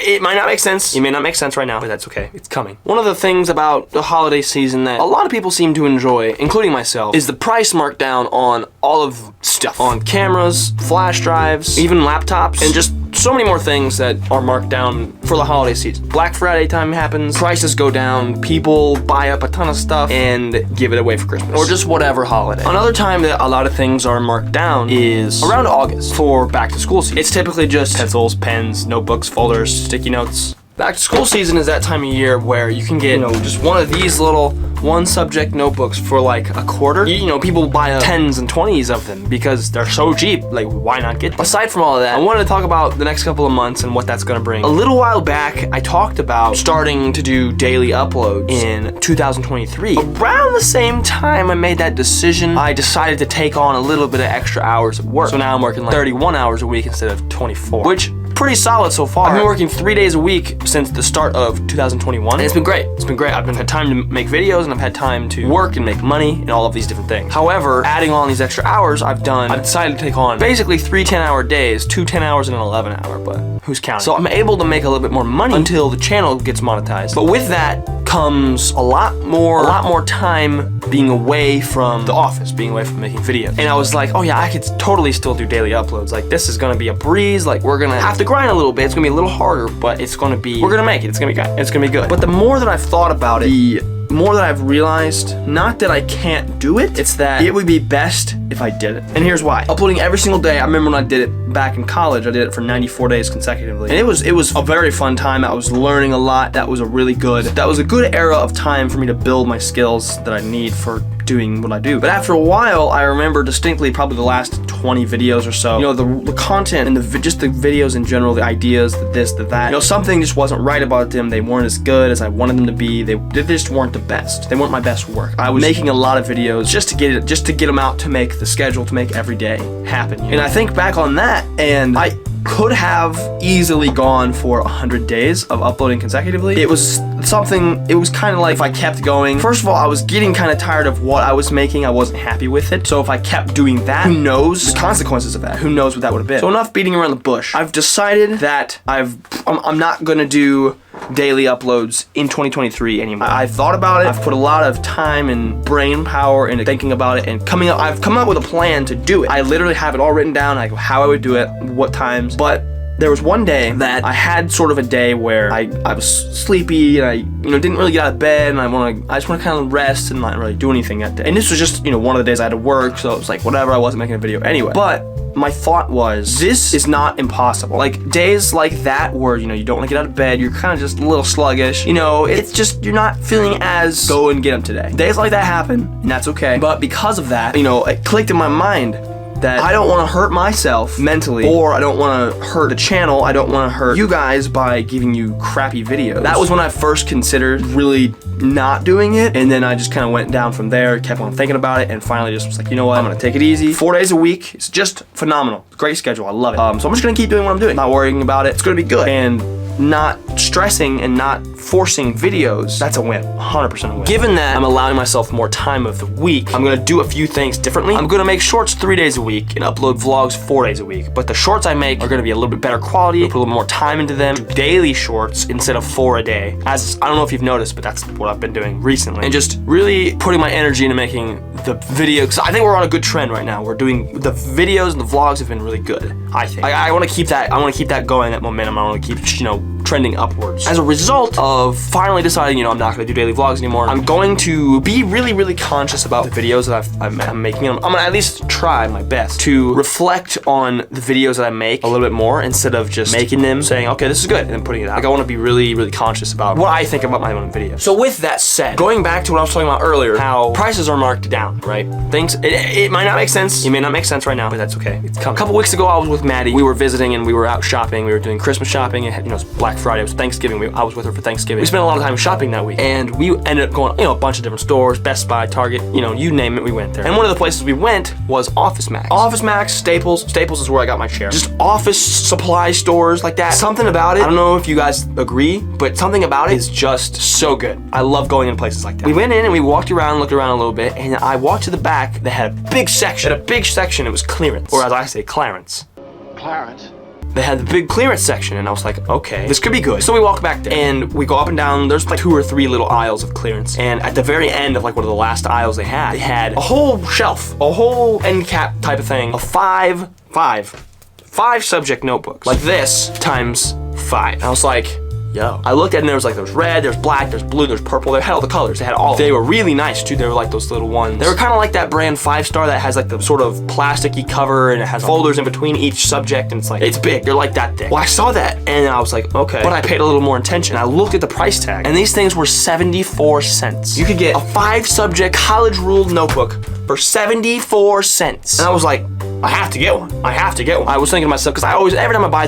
It might not make sense. It may not make sense right now, but that's okay. It's coming. One of the things about the holiday season that a lot of people seem to enjoy, including myself, is the price markdown on all of stuff. On cameras, flash drives, even laptops, and just so many more things that are marked down for the holiday season. Black Friday time happens, prices go down, people buy up a ton of stuff and give it away for Christmas. Or just whatever holiday. Another time that a lot of things are marked down is around August for back to school season. It's typically just pencils, pens, notebooks, folders, sticky notes. Back to school season is that time of year where you can get, just one of these little one subject notebooks for like a quarter. People buy 10s and 20s of them because they're so cheap. Like, why not get them? Aside from all of that, I wanted to talk about the next couple of months and what that's gonna bring. A little while back, I talked about starting to do daily uploads in 2023. Around the same time I made that decision, I decided to take on a little bit of extra hours of work. So now I'm working like 31 hours a week instead of 24, which pretty solid so far. I've been working 3 days a week since the start of 2021, and it's been great. It's been great. I've had time to make videos, and I've had time to work and make money and all of these different things. However, adding on these extra hours, I've decided to take on basically 3 10-hour days, 2 10 hours and an 11-hour, but who's counting? So I'm able to make a little bit more money until the channel gets monetized. But with that comes a lot more time being away from the office, being away from making videos. And I was like, oh yeah, I could totally still do daily uploads. Like, this is gonna be a breeze. Like, we're gonna have to grind a little bit. It's gonna be a little harder, but we're gonna make it. It's gonna be good. It's gonna be good. But the more that I've thought about it, the more that I've realized, not that I can't do it, it's that it would be best if I did it. And here's why. Uploading every single day. I remember when I did it back in college, I did it for 94 days consecutively. And it was a very fun time. I was learning a lot. That was a good era of time for me to build my skills that I need for doing what I do. But after a while, I remember distinctly probably the last 20 videos or so, the content and just the videos in general, the ideas, the this, the that, something just wasn't right about them. They weren't as good as I wanted them to be. They just weren't the best. They weren't my best work. I was making a lot of videos just to get them out, to make the schedule, to make every day happen. And I think back on that, and I could have easily gone for 100 days of uploading consecutively. It was kind of like if I kept going. First of all, I was getting kind of tired of what I was making. I wasn't happy with it. So if I kept doing that, who knows the consequences of that? Who knows what that would have been? So enough beating around the bush. I've decided that I'm not gonna do daily uploads in 2023 anymore. I've thought about it. I've put a lot of time and brain power into thinking about it and I've come up with a plan to do it. I literally have it all written down, like how I would do it, what times. But there was one day that I had sort of a day where I was sleepy and I didn't really get out of bed, and I just want to kind of rest and not really do anything that day. And this was just one of the days I had to work, so it was like whatever, I wasn't making a video anyway. But my thought was, this is not impossible. Like, days like that where you don't want to get out of bed, you're kind of just a little sluggish, it's just you're not feeling as go and get them today. Days like that happen, and that's okay. But because of that, it clicked in my mind that I don't want to hurt myself mentally, or I don't want to hurt the channel. I don't want to hurt you guys by giving you crappy videos. That was when I first considered really not doing it, and then I just kind of went down from there, kept on thinking about it, and finally just was like, you know what, I'm gonna take it easy. 4 days a week, it's just phenomenal. Great schedule, I love it. So I'm just gonna keep doing what I'm doing, not worrying about it. It's gonna be good, and not stressing and not forcing videos, that's a win, 100% a win. Given that I'm allowing myself more time of the week, I'm gonna do a few things differently. I'm gonna make shorts 3 days a week and upload vlogs 4 days a week. But the shorts I make are gonna be a little bit better quality, put a little more time into them, do daily shorts instead of 4 a day. I don't know if you've noticed, but that's what I've been doing recently. And just really putting my energy into making the video, because I think we're on a good trend right now. We're doing, the videos and the vlogs have been really good, I think. I wanna keep that going, that momentum. I wanna keep, trending upwards. As a result of finally deciding, I'm not gonna do daily vlogs anymore, I'm going to be really, really conscious about the videos that I'm making. I'm gonna at least try my best to reflect on the videos that I make a little bit more, instead of just making them, saying, okay, this is good, and then putting it out. Like, I wanna be really, really conscious about what I think about my own videos. So with that said, going back to what I was talking about earlier, how prices are marked down, right? It might not make sense. It may not make sense right now, but that's okay. It's coming. A couple weeks ago, I was with Maddie. We were visiting and we were out shopping. We were doing Christmas shopping. It was Black Friday. It was Thanksgiving. I was with her for Thanksgiving. We spent a lot of time shopping that week, and we ended up going, a bunch of different stores, Best Buy, Target, you name it, we went there. And one of the places we went was Office Max. Office Max, Staples. Staples is where I got my chair. Just office supply stores like that. Something about it, I don't know if you guys agree, but something about it is just so good. I love going in places like that. We went in and we walked around, looked around a little bit, and I walked to the back that had a big section. It was clearance, or as I say, Clarence. Clarence? they had the big clearance section, and I was like, okay, this could be good. So we walk back there, and we go up and down. There's like 2 or 3 little aisles of clearance, and at the very end of like one of the last aisles they had a whole shelf, a whole end cap type of thing of 5 subject notebooks, like this times 5. And I was like, yo. I looked at it and there was red, there's black, there's blue, there's purple. They had all the colors. They had all of them. They were really nice too. They were like those little ones. They were kind of like that brand 5-star that has like the sort of plasticky cover and it has folders in between each subject and it's like, it's big. They're like that thick. Well, I saw that and I was like, okay. But I paid a little more attention. I looked at the price tag and these things were 74 cents. You could get a 5-subject college ruled notebook for 74 cents. And I was like, I have to get one. I have to get one. I was thinking to myself, because every time I buy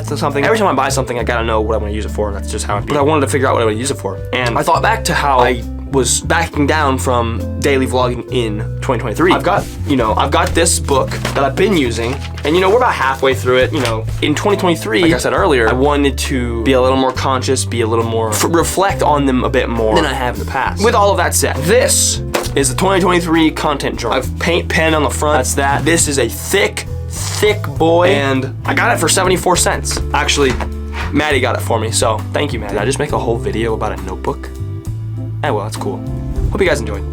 something, I gotta know what I'm gonna use it for. That's just how it is. But I wanted to figure out what I would use it for. And I thought back to how I was backing down from daily vlogging in 2023. I've got this book that I've been using, and we're about halfway through it. In 2023, like I said earlier, I wanted to be a little more conscious, be a little more, reflect on them a bit more than I have in the past. With all of that said, this is the 2023 content journal. I've paint pen on the front, that's that. This is a thick boy, and I got it for 74 cents. Actually, Maddie got it for me, so thank you, Maddie. Did I just make a whole video about a notebook? Eh, well, that's cool. Hope you guys enjoyed.